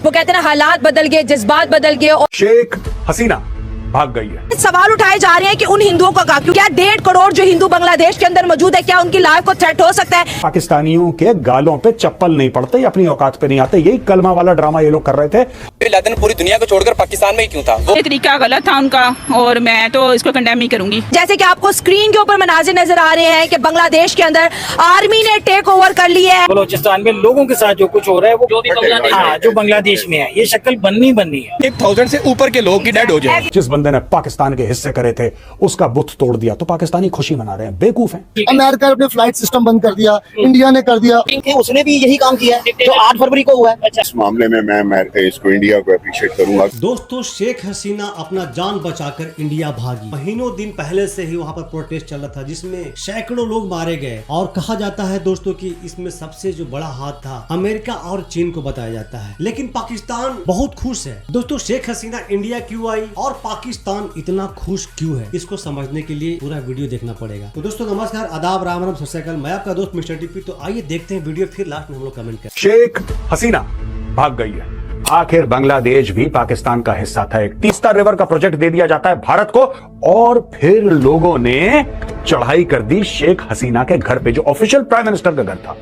वो कहते हैं ना, हालात बदल गए, जज्बात बदल गए और शेख हसीना भाग गई है। सवाल उठाए जा रहे हैं कि उन हिंदुओं का क्या 1.5 करोड़ जो हिंदू बांग्लादेश के अंदर मौजूद है, क्या उनकी लाइफ को थ्रेट हो सकता है? पाकिस्तानियों के गालों पे चप्पल नहीं पड़ते, अपनी औकात पे नहीं आते। यही कलमा वाला ड्रामा ये लोग कर रहे थे। बिन लादेन पूरी दुनिया को छोड़कर पाकिस्तान में ही क्यों था? वो तरीका गलत था उनका और मैं तो इसको कंडेम ही करूंगी। जैसे कि आपको स्क्रीन के ऊपर मनाजिर नजर आ रहे हैं कि बांग्लादेश के अंदर आर्मी ने टेक ओवर कर लिया है। बलोचिस्तान में लोगों के साथ जो कुछ हो रहा है वो जो बांग्लादेश में है, ये शक्ल बननी है। 1000 से ऊपर के लोग की डेड हो जाए। जिस बंदे ने पाकिस्तान के हिस्से करे थे उसका बुत तोड़ दिया तो पाकिस्तानी खुशी मना रहे हैं। बेवकूफ हैं। अमेरिका ने अपने फ्लाइट सिस्टम बंद कर दिया, इंडिया ने कर दिया। उसने भी यही काम किया है जो 8 फरवरी को हुआ है। इस मामले में मैं इसको इंडिया को अप्रिशिएट करूंगा। दोस्तों, शेख हसीना अपना जान बचाकर इंडिया भागी। महीनों दिन पहले से ही वहाँ पर प्रोटेस्ट चल रहा था जिसमें सैकड़ों लोग मारे गए और कहा जाता है दोस्तों कि इसमें सबसे जो बड़ा हाथ था अमेरिका और चीन को बताया जाता है। लेकिन पाकिस्तान बहुत खुश है। दोस्तों, शेख हसीना इंडिया क्यों आई और पाकिस्तान इतना खुश क्यों है, इसको समझने के लिए पूरा वीडियो देखना पड़ेगा। तो दोस्तों नमस्कार, आदाब, राम राम, सत श्री अकाल। मैं आपका दोस्त मिस्टर टीपी। तो आइए देखते हैं वीडियो, फिर लास्ट में हम लोग कमेंट करें। शेख हसीना भाग गई है। आखिर बांग्लादेश भी पाकिस्तान का हिस्सा था। एक तीस्ता रिवर का प्रोजेक्ट दे दिया जाता है भारत को और फिर लोगों ने चढ़ाई कर दी शेख हसीना के घर पे, जो ऑफिशियल प्राइम मिनिस्टर का घर था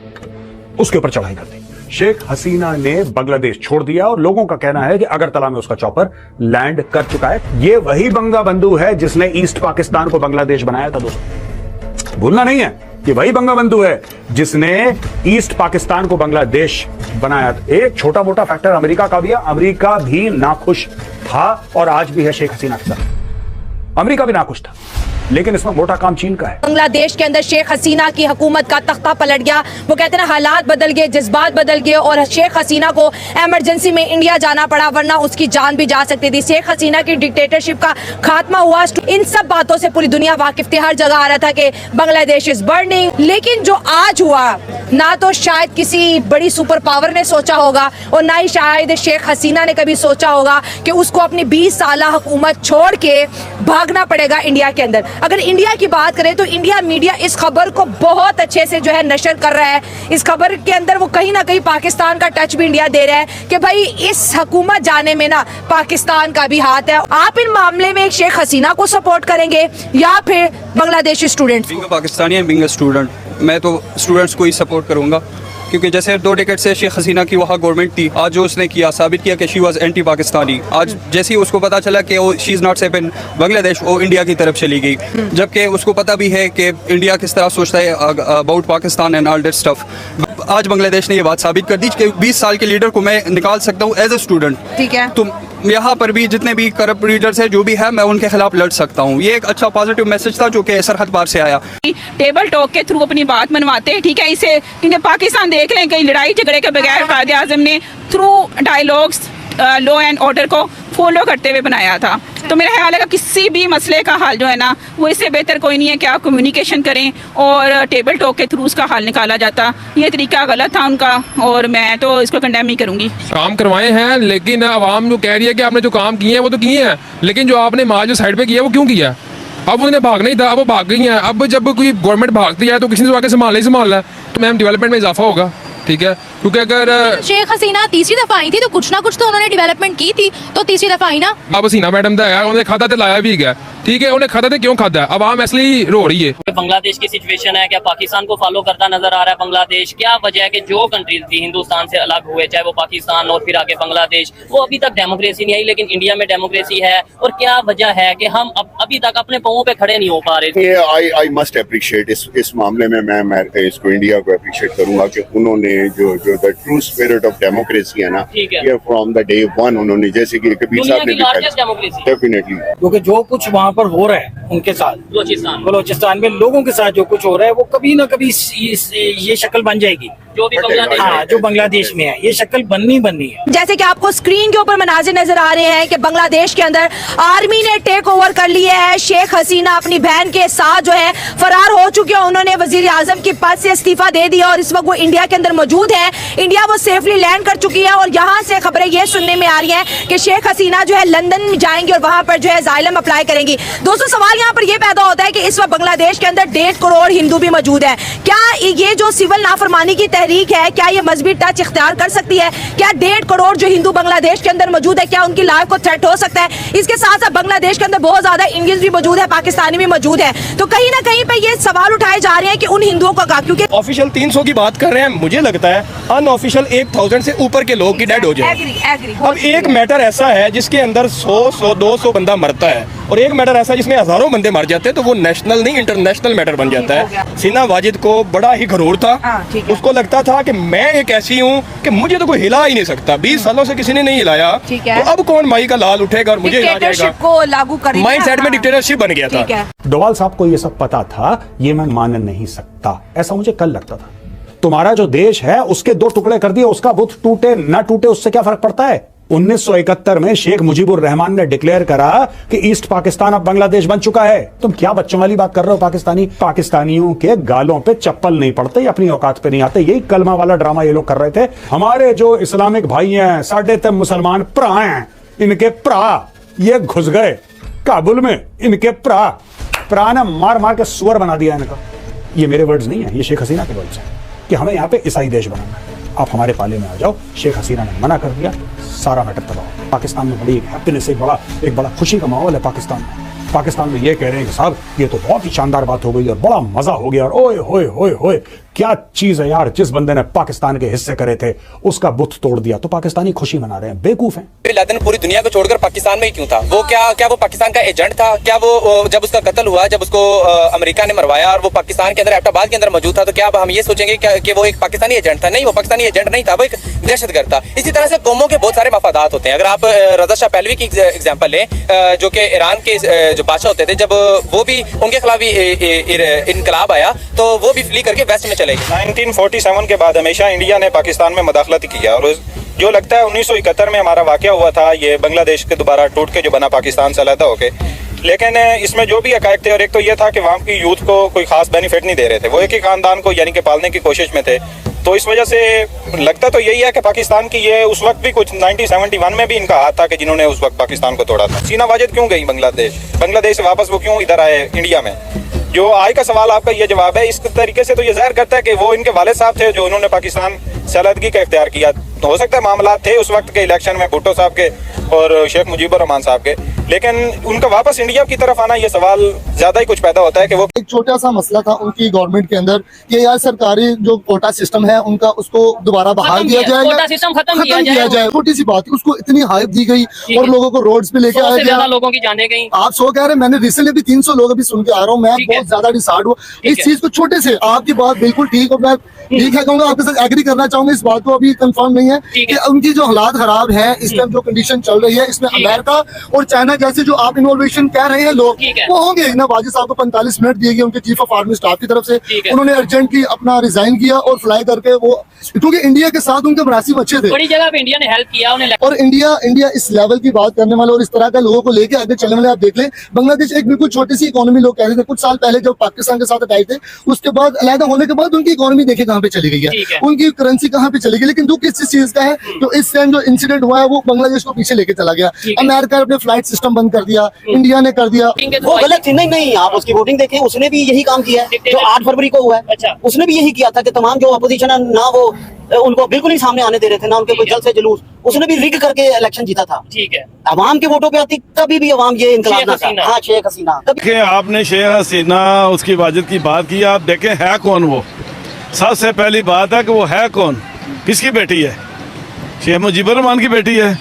उसके ऊपर चढ़ाई कर दी। शेख हसीना ने बांग्लादेश छोड़ दिया और लोगों का कहना है कि अगरतला में उसका चॉपर लैंड कर चुका है। ये वही बंगा बंधु है जिसने ईस्ट पाकिस्तान को बांग्लादेश बनाया था। दोस्तों, भूलना नहीं है कि वही बंगा बंधु है जिसने ईस्ट पाकिस्तान को बांग्लादेश बनाया था। एक छोटा मोटा फैक्टर अमेरिका का भी है। अमेरिका भी नाखुश था और आज भी है शेख हसीना के साथ। अमेरिका भी नाखुश था, लेकिन इसमें मोटा काम चीन का है। बांग्लादेश के अंदर शेख हसीना की हुकूमत का तख्ता पलट गया। वो कहते हैं ना, हालात बदल गए, जज्बात बदल गए और शेख हसीना को इमरजेंसी में इंडिया जाना पड़ा, वरना उसकी जान भी जा सकती थी। शेख हसीना की डिक्टेटरशिप का खात्मा हुआ। इन सब बातों से पूरी दुनिया वाकिफ थी। हर जगह आ रहा था कि बांग्लादेश इज बर्निंग। लेकिन जो आज हुआ, ना तो शायद किसी बड़ी सुपर पावर ने सोचा होगा और ना ही शायद शेख हसीना ने कभी सोचा होगा कि उसको अपनी 20 साल हुकूमत छोड़ के भागना पड़ेगा इंडिया के अंदर। अगर इंडिया की बात करें तो इंडिया मीडिया इस खबर को बहुत अच्छे से जो है नशर कर रहा है। इस खबर के अंदर वो कहीं ना कहीं पाकिस्तान का टच भी इंडिया दे रहा है कि भाई इस हुकूमत जाने में ना पाकिस्तान का भी हाथ है। आप इन मामले में एक शेख हसीना को सपोर्ट करेंगे या फिर Bangladeshi students? Pakistani being student, मैं तो स्टूडेंट्स को ही सपोर्ट करूंगा क्योंकि जैसे 2 डेकेड से शेख हसीना की वहाँ गवर्नमेंट थी, आज जो उसने किया साबित किया कि शी वाज एंटी पाकिस्तानी। आज जैसे ही उसको पता चला कि वो she is not safe in Bangladesh, वो इंडिया की तरफ चली गई, जबकि उसको पता भी है कि इंडिया किस तरह सोचता है about Pakistan and all that stuff. आज बांग्लादेश ने ये बात साबित कर दी कि 20 साल के लीडर को मैं निकाल सकता हूँ एज ए स्टूडेंट। ठीक है, तो यहाँ पर भी जितने भी करप्ट लीडर्स है जो भी है, मैं उनके खिलाफ लड़ सकता हूँ। ये एक अच्छा पॉजिटिव मैसेज था जो कि सरहद पार से आया। टेबल टॉक के थ्रू अपनी बात मनवाते हैं, ठीक है, इसे क्योंकि पाकिस्तान देख लें कहीं लड़ाई झगड़े के बगैर कायदे आज़म ने through dialogues law and order को फॉलो करते हुए बनाया था। तो मेरा ख्याल है कि किसी भी मसले का हल जो है ना, वो इससे बेहतर कोई नहीं है कि आप कम्युनिकेशन करें और टेबल टॉक के थ्रू उसका हल निकाला जाता। ये तरीका गलत था उनका और मैं तो इसको कंडेम ही करूंगी। काम करवाए हैं, लेकिन आवाम जो कह रही है कि आपने जो काम किए हैं वो तो किए हैं, लेकिन जो आपने माल जो साइड पे किया वो क्यों किया? अब उन्हें भागना ही था, अब वो भाग गई हैं। अब जब कोई गवर्नमेंट भागती है तो किसी ने आके संभालना है, तो मैम डेवलपमेंट में इजाफा होगा। ठीक है, क्योंकि अगर शेख हसीना तीसरी दफा आई थी तो कुछ ना कुछ तो उन्होंने डेवलपमेंट की थी, तो तीसरी दफा आई ना। अब हसीना मैडम दा है, उन्हें खाता तो लाया भी गया। ठीक है, उन्हें खाता तो क्यों खाता है? अब आम इसलिए रो रही है। बांग्लादेश की सिचुएशन है, क्या पाकिस्तान को फॉलो करता नजर आ रहा है बांग्लादेश? क्या वजह है कि जो कंट्रीज थी हिंदुस्तान से अलग हुए, चाहे वो पाकिस्तान और फिर आगे बांग्लादेश, वो अभी तक डेमोक्रेसी नहीं आई, लेकिन इंडिया में डेमोक्रेसी है? और क्या वजह है कि हम अभी तक अपने पांवों पे खड़े नहीं हो पा रहे? आई मस्ट अप्रिशिएट इस मामले में मैं इसको इंडिया को अप्रिशिएट करूंगा कि उन्होंने जो the true spirit of democracy है ना, ये फ्रॉम द डे वन उन्होंने, जैसे कि कबीर साहब ने भी डेफिनेटली, क्योंकि जो कुछ वहाँ पर हो रहा है उनके साथ, बलोचिस्तान में लोगों के साथ जो कुछ हो रहा है वो कभी ना कभी ये शक्ल बन जाएगी जो बांग्लादेश में है। ये शक्ल बननी है। जैसे कि आपको स्क्रीन के ऊपर मनाजिर नजर आ रहे हैं कि बांग्लादेश के अंदर आर्मी ने टेक ओवर कर लिया है। शेख हसीना अपनी बहन के साथ जो है फरार हो चुके हैं। उन्होंने वजीर आजम के पद से इस्तीफा दे दिया और इस वक्त वो इंडिया के अंदर मौजूद है। इंडिया वो सेफली लैंड कर चुकी है और यहाँ से खबरें ये सुनने में आ रही हैं कि शेख हसीना जो है लंदन में जाएंगी और वहां पर जो है असाइलम अप्लाई करेंगी। दोस्तों, सवाल यहाँ पर यह पैदा होता है कि इस वक्त बांग्लादेश के अंदर 1.5 करोड़ हिंदू भी मौजूद है। क्या ये जो सिविल नाफरमानी की तहरीक है, क्या ये मजहबी टच इख्तियार कर सकती है? क्या 1.5 करोड़ जो हिंदू बांग्लादेश के अंदर मौजूद है, क्या उनकी लाइफ को थ्रेट हो सकता है? इसके साथ साथ बांग्लादेश के अंदर बहुत ज्यादा इंडियंस भी मौजूद है, पाकिस्तानी भी मौजूद है। तो कहीं ना कहीं पे ये सवाल उठाए जा रहे हैं कि उन हिंदुओं का, क्योंकि ऑफिशियल 300 की बात कर रहे हैं, मुझे लगता है अनऑफिशियल 1000 से ऊपर के लोग की डेड हो जाए। अब एक मैटर ऐसा है जिसके अंदर 100-200 बंदा मरता है, और एक मैटर ऐसा जिसमें हजारों बंदे मर जाते हैं, तो वो नेशनल नहीं इंटरनेशनल मैटर बन जाता है। सीना वाजिद को बड़ा ही घरोर था, उसको लगता था कि मैं एक ऐसी हूँ कि मुझे तो कोई हिला ही नहीं सकता, 20 सालों से किसी ने नहीं हिलाया, तो अब कौन माई का लाल उठेगा और मुझे हिला जाएगा। को लागू करना माइंड सेट में डिक्टेटरशिप बन गया था। डोवाल साहब को ये सब पता था, ये मैं मान नहीं सकता, ऐसा मुझे कल लगता था। तुम्हारा जो देश है उसके 2 टुकड़े कर दिए, उसका बुत टूटे ना टूटे उससे क्या फर्क पड़ता है? 1971 में शेख मुजीबुर रहमान ने डिक्लेयर करा कि ईस्ट पाकिस्तान अब बांग्लादेश बन चुका है। तुम क्या बच्चों वाली बात कर रहे हो? पाकिस्तानियों के गालों पे चप्पल नहीं पड़ते, अपनी औकात पे नहीं आते। यही कलमा वाला ड्रामा ये लोग कर रहे थे। हमारे जो इस्लामिक भाई हैं, साढ़े तक मुसलमान भरा हैं, इनके भरा ये घुस गए काबुल में, इनके भरा ने मार मार के सुअर बना दिया इनका। ये मेरे वर्ड्स नहीं है, ये शेख हसीना के वर्ड्स हैं कि हमें यहाँ पे ईसाई देश बनाना है, आप हमारे पाले में आ जाओ। शेख हसीना ने मना कर दिया, सारा मैटर तबाह। पाकिस्तान में बड़ी हैप्पीनेस, एक बड़ा खुशी का माहौल है पाकिस्तान में ये कह रहे हैं कि साहब ये तो बहुत ही शानदार बात हो गई और बड़ा मजा हो गया, और ओए होए होए होए क्या चीज है यार, जिस बंदे ने पाकिस्तान के हिस्से करे थे उसका बुत तोड़ दिया, तो पाकिस्तानी खुशी मना रहे हैं। बेवकूफ हैं। बिन लादेन पूरी दुनिया को छोड़कर पाकिस्तान में ही क्यों था? वो क्या वो पाकिस्तान का एजेंट था? क्या वो जब उसका कत्ल हुआ, जब उसको अमेरिका ने मरवाया और वो पाकिस्तान के अंदर एबटाबाद के अंदर मौजूद था, तो क्या अब हम ये सोचेंगे कि वो एक पाकिस्तानी एजेंट था? नहीं, वो पाकिस्तानी एजेंट नहीं था, वो एक दहशतगर्द था। इसी तरह से कौमों के बहुत सारे मफादात होते हैं। अगर आप रजा शाह पहलवी की एग्जाम्पल लें, जो कि ईरान के जो बादशाह होते थे, जब वो भी उनके खिलाफ इनकलाब आया तो वो भी फ्ली करके वेस्ट में चले गए। 1947 के बाद हमेशा इंडिया ने पाकिस्तान में मदाखलत किया, और जो लगता है 1971 में हमारा वाकया हुआ था, ये बांग्लादेश के दोबारा टूट के जो बना पाकिस्तान से अलग होके, लेकिन इसमें जो भी हकायक थे, और एक तो ये था कि वहाँ की यूथ को कोई खास बेनिफिट नहीं दे रहे थे, वो एक ही खानदान को यानी कि पालने की कोशिश में थे। तो इस वजह से लगता तो यही है कि पाकिस्तान की ये उस वक्त भी कुछ 1971 में भी इनका हाथ था कि जिन्होंने उस वक्त पाकिस्तान को तोड़ा था। सीना वाजिद क्यों गई बांग्लादेश से वापस, वो क्यों इधर आए इंडिया में? जो आज का सवाल आपका ये जवाब है। इस तरीके से तो ये जाहिर करता है कि वो इनके वालिद साहब थे जो उन्होंने पाकिस्तान से अलहदगी का इख्तियार किया। तो हो सकता है मामला थे उस वक्त के इलेक्शन में भुट्टो साहब के और शेख मुजीबुर रहमान साहब के, लेकिन उनका वापस इंडिया की तरफ आना, ये सवाल ज्यादा ही कुछ पैदा होता है कि वो एक छोटा सा मसला था उनकी गवर्नमेंट के अंदर कि यार सरकारी जो कोटा सिस्टम है उनका, उसको दोबारा बहाल किया जाए, कोटा सिस्टम खत्म किया जाए। छोटी सी बात, उसको इतनी हाइप दी गई और लोगों को रोड्स पे लेके आया गया। लोगों की जाने गई। आप 100 कह रहे हैं, मैंने रिसेंटली भी 300 लोग अभी सुन के आ रहा हूँ। मैं बहुत ज्यादा डिसाइड हुआ इस चीज को। छोटे से आपकी बात बिल्कुल ठीक, और मैं ठीक है कहूँगा, आपके साथ एग्री करना चाहूंगा। इस बात को अभी कंफर्म नहीं है कि उनकी जो हालात खराब है इस टाइम, जो कंडीशन चल रही है, इसमें अमेरिका और चाइना जैसे जो आप इन्वॉल्वेशन कह रहे हैं लोग, वो होंगे ना। वाजिद साहब को 45 मिनट दिए गए उनके चीफ ऑफ आर्मी स्टाफ की तरफ से, उन्होंने अर्जेंटली अपना रिजाइन किया और फ्लाई करके वो, क्योंकि इंडिया के साथ उनके मुनासिब अच्छे थे, बड़ी जगह पे इंडिया ने हेल्प किया उन्हें। और इंडिया इस लेवल की बात करने वाले और इस तरह के लोगों को लेके आगे चलने वाले, आप देख लें बांग्लादेश एक बिल्कुल छोटी सी इकोनॉमी, लोग कह रहे थे कुछ साल पहले जब पाकिस्तान के साथ अटैक थे, उसके बाद अलहदा होने के बाद उनकी इकोनॉमी देखे कहाँ पे चली गई है, उनकी करेंसी कहाँ पे चली गई। लेकिन दुख इस चीज का है जो इस टाइम जो इंसिडेंट हुआ है वो बांग्लादेश को पीछे लेके चला गया। अमेरिका ने अपने फ्लाइट सिस्टम बंद कर दिया, इंडिया ने कर दिया। वो गलत थी। नहीं, आप उसकी वोटिंग देखें, उसने भी यही काम किया है जो 8 फरवरी को हुआ है। उसने भी यही किया था कि तमाम जो अपोजिशन है ना, वो उनको बिल्कुल नहीं सामने आने दे रहे थे, ना उनके कोई जल से जुलूस। उसने भी रिग करके इलेक्शन जीता था। ठीक है, अवाम के वोटों पे आती, तभी भी अवाम ये इंकलाब ना था। हाँ, शेख हसीना। आपने शेख हसीना उसकी वाजिद की बात की, आप देखें है कौन वो। सबसे पहली बात है कि वो है कौन, किसकी बेटी है? शेख मुजीबुर रहमान की बेटी है।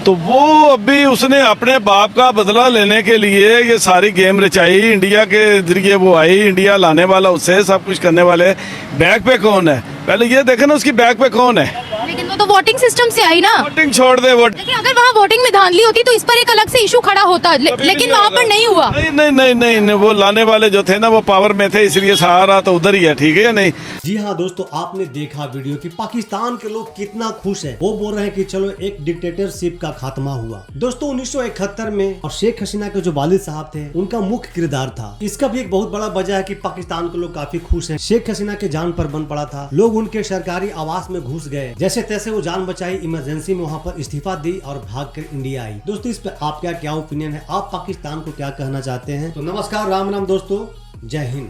तो वो अभी उसने अपने बाप का बदला लेने के लिए ये सारी गेम रचाई, इंडिया के जरिए वो आई, इंडिया लाने वाला उससे सब कुछ करने वाले। बैक पे कौन है पहले ये देखे ना, उसकी बैक पे कौन है। लेकिन वो तो वोटिंग सिस्टम से आई ना। वोटिंग छोड़ दे, लेकिन अगर वहाँ वोटिंग में धांधली होती तो इस पर एक अलग से इशू खड़ा होता, लेकिन वहाँ पर नहीं हुआ। नहीं, वो लाने वाले जो थे ना वो पावर में थे, इसलिए सहारा तो उधर ही है। ठीक है या नहीं? जी हाँ दोस्तों, आपने देखा वीडियो कि पाकिस्तान के लोग कितना खुश है। वो बोल रहे हैं कि चलो एक डिक्टेटरशिप का खात्मा हुआ। दोस्तों 1971 में और शेख हसीना के जो वालिद साहब थे उनका मुख्य किरदार था। इसका भी एक बहुत बड़ा वजह है कि पाकिस्तान के लोग काफी खुश हैं। शेख हसीना के जान पर बन पड़ा था, लोग उनके सरकारी आवास में घुस गए, जैसे तैसे वो जान बचाई, इमरजेंसी में वहाँ पर इस्तीफा दी और भाग कर इंडिया आई। दोस्तों इस पर आपका क्या ओपिनियन है? आप पाकिस्तान को क्या कहना चाहते हैं? तो नमस्कार, राम राम दोस्तों, जय हिंद।